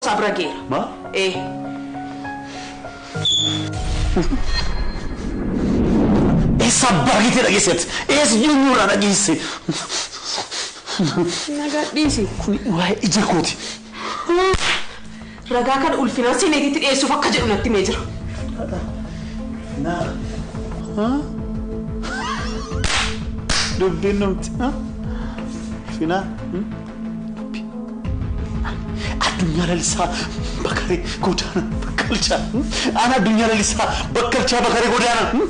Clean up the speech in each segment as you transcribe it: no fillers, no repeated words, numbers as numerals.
Sabragir. Ma? Sabragite dhageesseet eenyuudha dhageesse nagaa dhiisi kun waa'ee ija kooti ragaa kan ulfinaa sineetitti dhiyeessuuf akka jedhu natti mee jira dubbiin numti finaa addunyaa lalisaa bakaree godaana bakkalchaa ana addunyaa lalisaa bakkalchaa bakaree godaana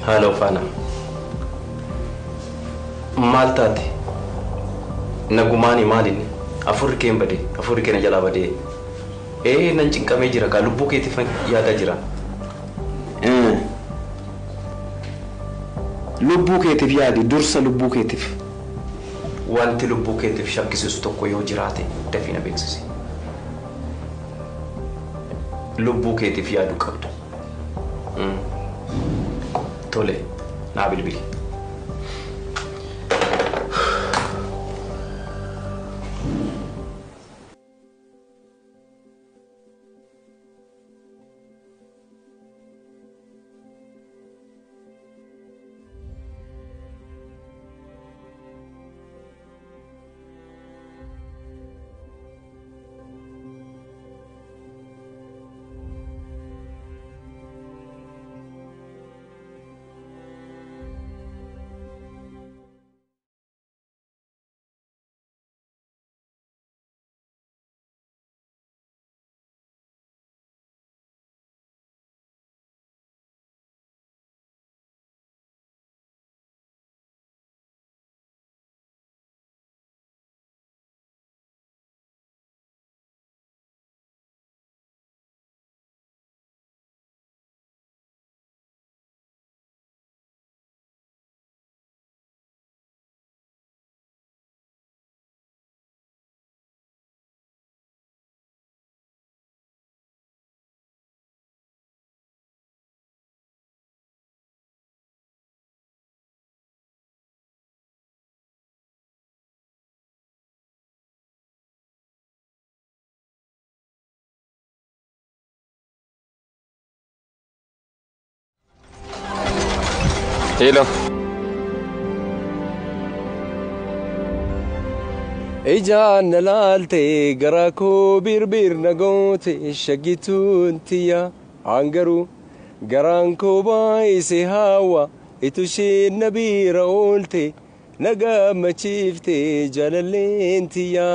Hello, Fana. Maltati. Nagumani malini. Afurike mbade. Afurike na jala bade. Nancingkame jira ka lubbu keetiif yaada jira. Lubbu keetiif yaadi dursa lubbu keetiif. Wanti lubbu keetiif shakkisiisu tokko yoo jiraate dafii na beeksisi. Lubbu keetiif yaadu qabdu. Tole, naa bilbili. Hello. Ijaan nalaalte garaa koo birbir nagoote shagituun tiyya angaruu garaan koo baay'ise hawa itu isheen na bira oolte na gammachiifte jaalalleen tiyya.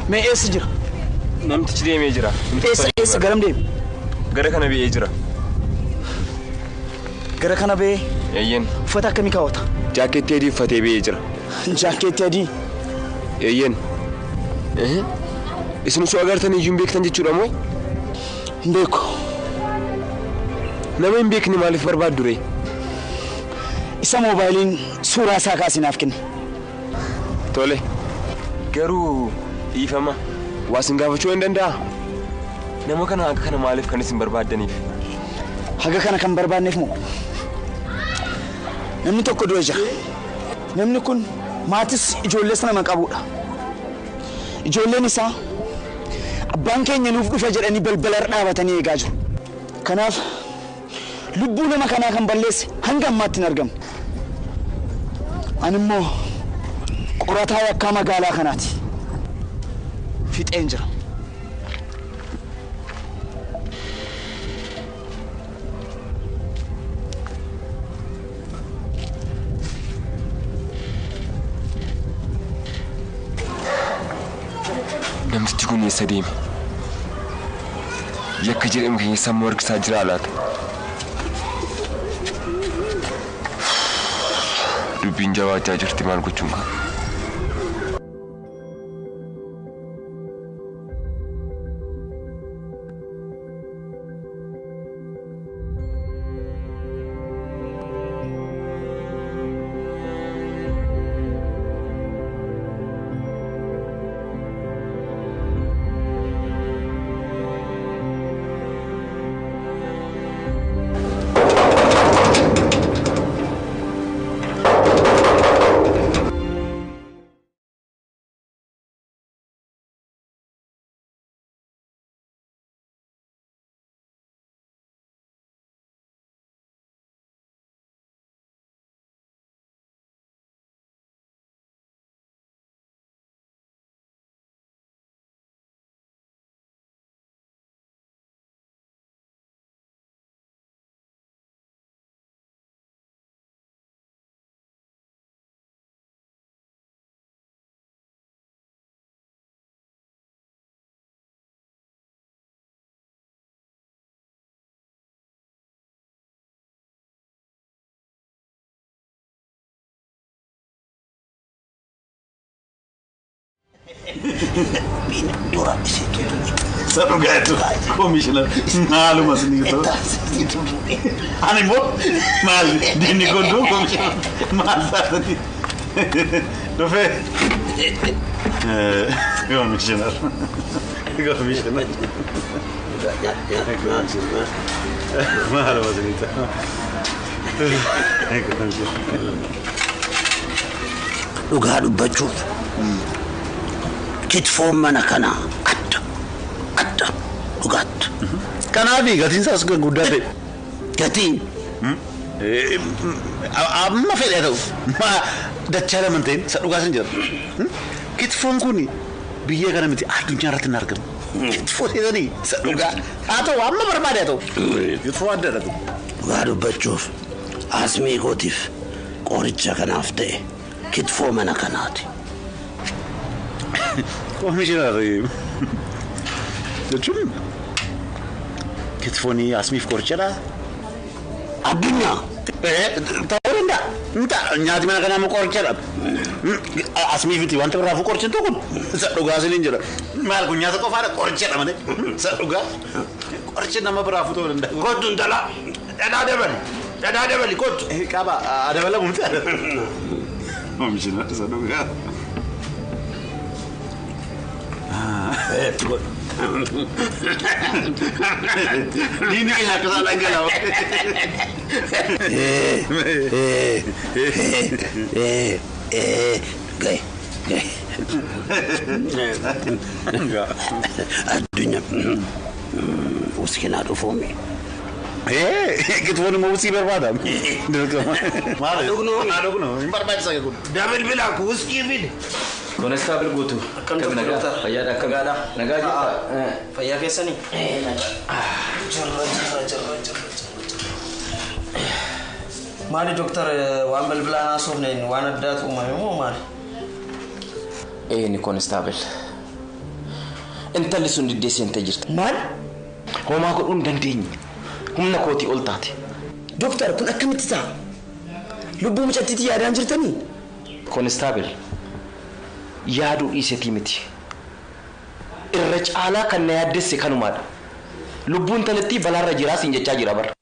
Mee eessa jira? Namtichi deemee jira. Eessa garam deemu? Gara kana ba'ee jira. Gara kana ba'ee? Eeyyen. Uffata akkamii kaawwata? Jaakeettii adii uffatee ba'ee jira. Jaakeettii adii? Eeyyen. Isin osoo agartanii iyyuu hin beektan jechuudha moo? Hin beeku. Nama hin beekne maaliif barbaaddu ree? Isa moobaayiliin suuraa isaa kaasinaaf kenna. Tole. Garuu dhiifama. Waa isin gaafachuu hin danda'a? Nama kana haga kana maaliif kan isin barbaaddaniif? Haga kana kan barbaanneef moo? Namni tokko du'e jira. Namni kun maatis ijoollees nama qabuudha. Ijoolleen isaa abbaan keenya nuuf dhufa jedhanii balbalarra dhaabatanii eegaa jiru. Kanaaf lubbuu nama kanaa kan balleesse hanga ammaatti hin argamu. Ani immoo qorataa yakkaa magaalaa kanaati. Fixeen jira. Namtichi kun eessa deeme? Yakka jedhamu keessa sammuu harkisaa jira laata? Dubbiin jabaachaa jirti maal gochuun qaba? Dura situ. Satu gato, commissioner. Malu masih ni tu. Ani mo, mal. Dini kondo commissioner. Mal tadi. Dofe. Commissioner. Commissioner. Malu masih ni tu. Dhugaa dubbachuuf kitfoon mana kana adda dhugaatti. Kanaafi gatiin isaas guddaa ta'e. Gatiin? Amma fedhee ta'u dachaa lama ta'in isa dhugaas hin jira. Kitfoon kun biyya kana miti addunyaa irratti hin argamu. Kitfoon jedhanii isa dhugaa haa ta'u amma barbaade haa ta'u. Kitfoon adda adda ta'u. Dhugaa dubbachuuf asmii kootiif qoricha kanaaf ta'e kitfoo mana kanaati. Commissioner, jechuun kitfoon asmiif qorichadha. Addunyaa. Ta'uu danda'a. Nyaati mana kanaa qorichadha. Asmiifiti wanta biraafuu qorichin tokko isa dhugaa siniin jedha. Maal kun nyaata qofaadha qorichadha malee isa dhugaa qorichi nama biraafuu ta'uu danda'a. Kottu intala dhadhaa dabali kottu. Qaba dabalamu miti. Commissioner isa dhugaa. Dini ayah kesal lagi lah. Gay. Adunya. Uski na rufumi. Kitfoon mau usi berbeda. Mana? Adugno. Imbarbaad saya kun. Double bila aku uski vid. Konestabil guutuu akkam nagaa fayyaadha akka gaadha nagaa jirta fayyaa keessanii maali doktor waan bilbilaan haasofneen waan addaatu uumame moo maali ni konestabil intalli sun diddeessintee jirti. Maal? Homaa godhuun dandeenye. Humna kootii ol taate. Dooktar kun akkamitti ta'a? Lubbuu mucattiitii yaadaan jirtanii? Koonistaabil yaaduu dhiisetii miti. Irra caalaa kan na yaaddesse kanumaadha. Lubbuun talattii balaarra jiraa siin jechaa jira bara.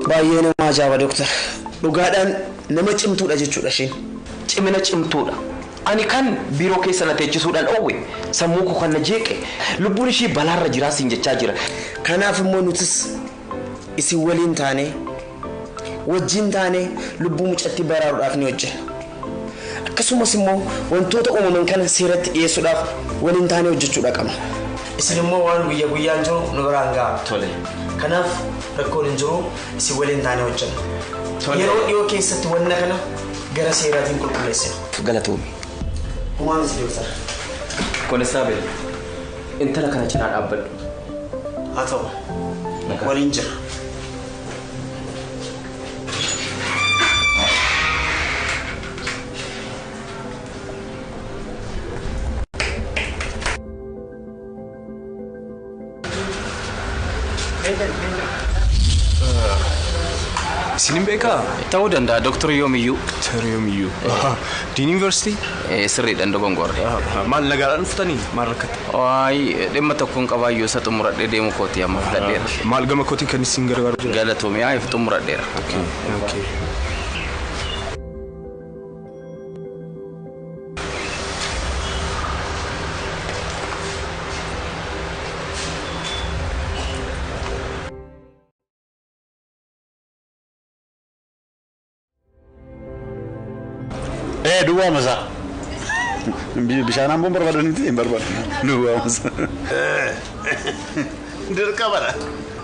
Baay'ee nama ajaa'iba dooktar. Dhugaadhaan nama cimtuudha jechuudha isheen. Cimina cimtuudha. Ani kan biiroo keessa na teechisuudhaan dhoowwe sammuu koo kan na jeeqe lubbuun ishee balaarra jiraa siin jechaa jira. Kanaaf immoo nutis isin waliin taane wajjin taane lubbuu mucattii baraaruudhaaf ni hojjenna. Akkasumas immoo wantoota uumaman kana seeratti dhiyeessuudhaaf waliin taane hojjechuudha qabna. Isin immoo waan guyyaa guyyaan jiru nu biraan ga'a. Tole. Kanaaf rakkoon hin jiru isin waliin taane hojjenna. Yeroo dhiyoo keessatti wanna kana gara seeraatiin qulqulleessina. Galatoomii. Humaanis dooktar. Koonistaabil intala kana cinaa dhaabbadhu. Haa ta'u waliin jira. Sinin beekaa? Ta'uu danda'a Dr. Yoomiyyuu. Dr. Yoomiyyuu. Diin Yuunivarsiitii? Sirriidhaan dogongorre. Maal nagaadhaan dhuftanii? Maal rakkate? Waayee dhimma tokkoon qabaayyuu isa xumuradhee deemu kooti amma filadheera. Maal gama kootiin kan isin gargaaru jira? Galatoomii if xumuradheera. Okay. Dua masa. Bisa nampung berbadan itu yang berbadan. Dua masa. Derka mana?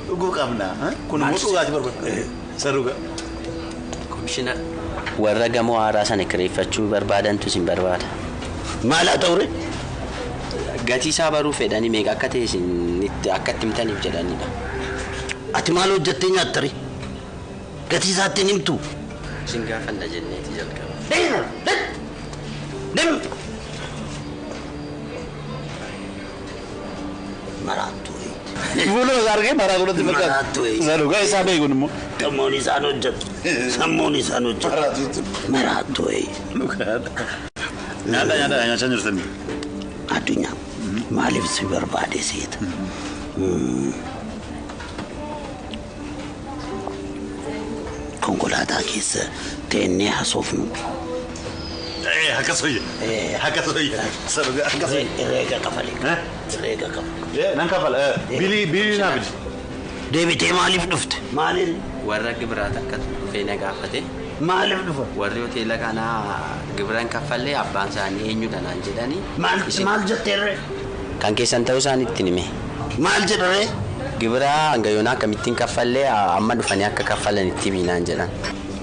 Gua kamna. Kun mutu gak berbadan. Seru gak? Komisioner. Warra gamoo haaraa sana kireeffachuu barbaadantu sin barbaada. Maal haa ta'u? Gatii isaa baruu fedhanii meeqa akka ta'e akka itti himtaniif jedhanidha. Ati maal hojjettee nyaattari? Gatii isaatti hin himtu? Sin gaafanna jenneeti jalqaba. Dem. Maratu. Bulu sarge maratu nanti mereka. Maratu. Saru guys sampai gunung. Temoni sanojat. Samoni sanojat. Maratu itu. Maratu. Bukan. Nyata hanya senjur sendiri. Adunya. Malif si berbade sih itu. Konkolaataa keessa teennee haasofnu. Hakasuya. Hakasuya. Saruga hakasuya. Reega kafale. Reega kafale. Nan kafal. Bili na bili. Deebitee maaliif dhufte? Maaliif? Warra gibiraat akka dhufeenya gaafate. Maaliif dhufa? Warri hoteela kanaa gibiran kaffallee abbaan isaanii eenyudha naan jedhanii. Maal jetteerre? Kan keessan ta'uu isaaniitti hime. Maal jedhare? Gibira hanga yoonaa akkamittiin kaffallee amma dhufanii akka kaffalan itti himinaan jedhan.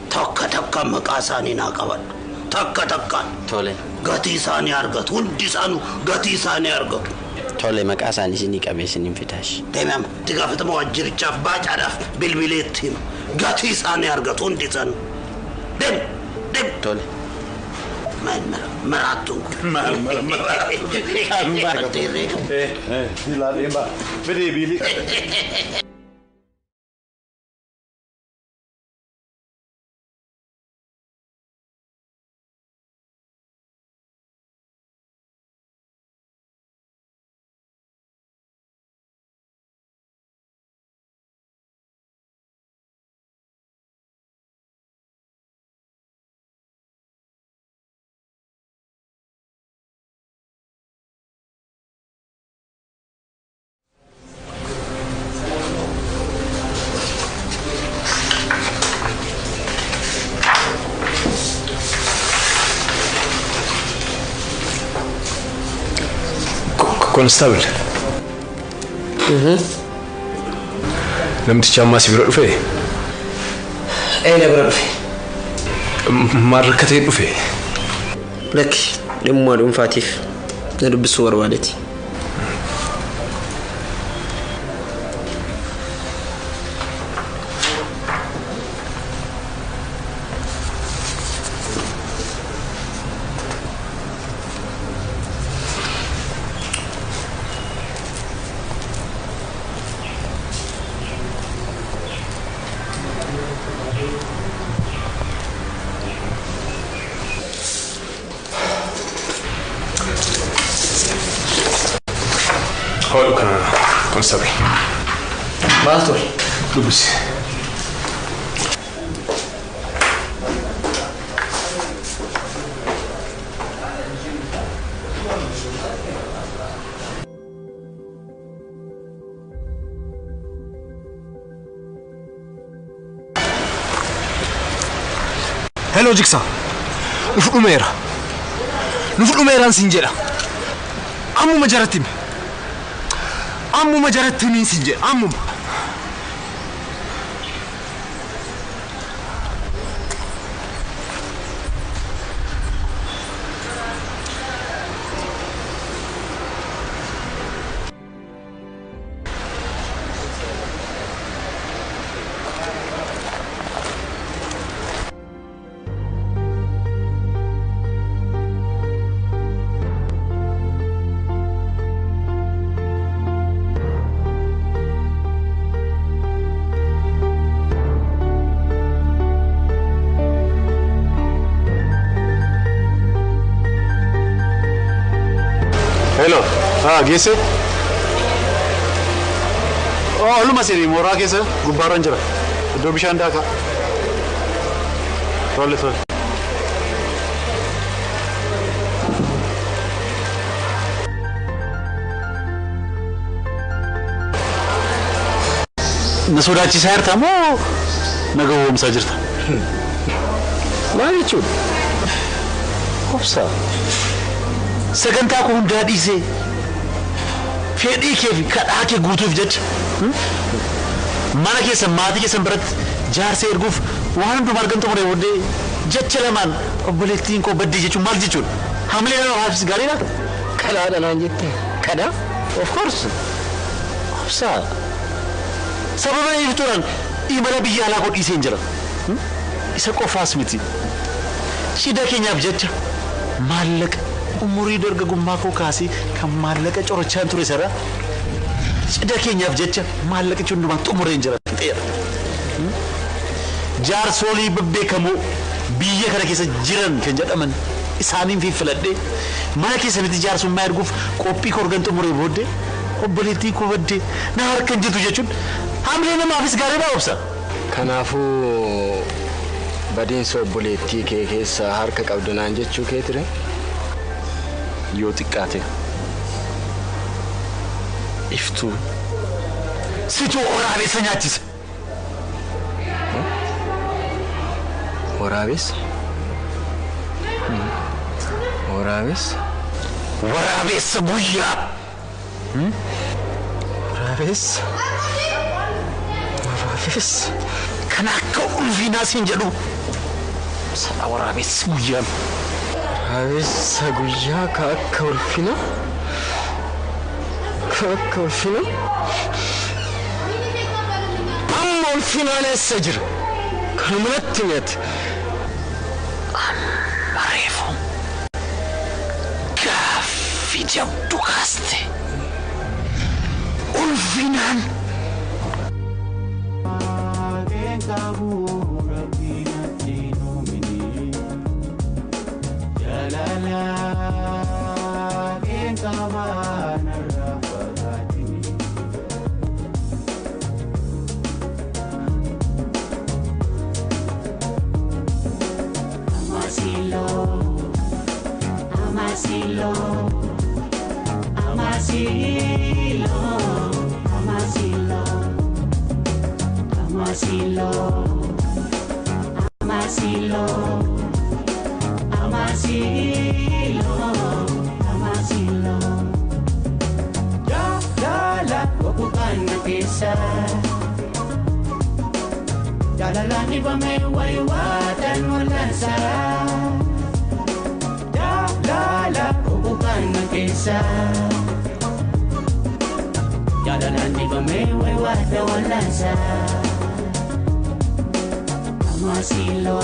Takka maqaa isaanii naa qabadhu. Takka. Tole. Gatii isaanii argatu. Hundi isaanii gatii isaanii argatu. Tole maqaa isaanii isinii qabee isiniin fidaash. Deemam itti gaafatama waajjirichaaf baacaadhaaf bilbileetti hima. Gatii isaanii argatu hundi isaanii. Deem. Tole. Maraattuun kun. Maraattuun. Fidee biili. Constable. Namticha ammaa si bira dhufe? Eena bira dhufe. Maal rakkatee dhufe? Lakki dhimma dhuunfaatiif na dubbisuu barbaadeeti. Constabil. Maastor. Dubbisi. Hello Jigsaw. Nufu dhumeera. Nufu dhumeeraan siin jedha. Ammuma jaratti himi. Ammuma jaratti himi siin jedha. Ammuma. Hello. Geesse? Luma seenii mooraa keessa gubbaarran jira. Iddoo bishaan daakaa. Tole. Na sodaachisaa jirta moo na gowwoomsaa jirta? Maal jechuudha? Obsaa. Sagantaa koo hundaa dhiisee fedhii kee fi kadhaa kee guutuuf jecha mana keessan maatii keessan biratti jaarsee erguuf waan hundumaa argamtu muree booddee jecha lamaan obboleettiin koo baddii jechuun maal jechuudha? Hamilee nama haafis gaariidha? Kadhaadha naan jettee. Kadhaa? Of course. Obsaa. Sababa iftuudhaan imala biyya alaa koo dhiisee hin jira. Isa qofaas miti. Cidha keenyaaf jecha maallaqa umurii dargaggummaa koo kaasee kan maallaqa corochaan ture sana cidha keenyaaf jecha maallaqichi hundumaan xumuree hin jira ta'eera. Jaarsolii bebbeekamoo biyya kana keessa jiran kan jedhaman isaaniin filadhee mana keessanitti jaarsummaa erguuf qophii korgan xumuree booddee obboleettii koo baddee na harkan jirtu jechuun hamilee namaafis gaariidha obsa. Kanaafuu badeensa obboleettii kee keessa harka qabdu naan jechuu kee ture? Yoo xiqqaate iftuu situu waraabessa nyaachise. Waraabessa? Waraabessa? Waraabessa guyyaa. Waraabessa? Waraabessa? Kan akka ulfinaa siin jedhu sadha waraabessa guyyaa. Waraabessa guyyaa ka akka ulfina? Ka akka ulfina? Amma ulfinaan eessa jira? Kanuma natti himate. Reefu gaaffii jabdu kaaste ulfinaan. Amaasilo, Amaasilo, Amaasilo, Amaasilo, Amaasilo, Amaasilo, Amaasilo. Jala wabukan na kesa, jala ni ba may waiwatan walang sarap. Lala, bukan magkisa. Jalanan di ba may waiwata walang sa Amaasilo.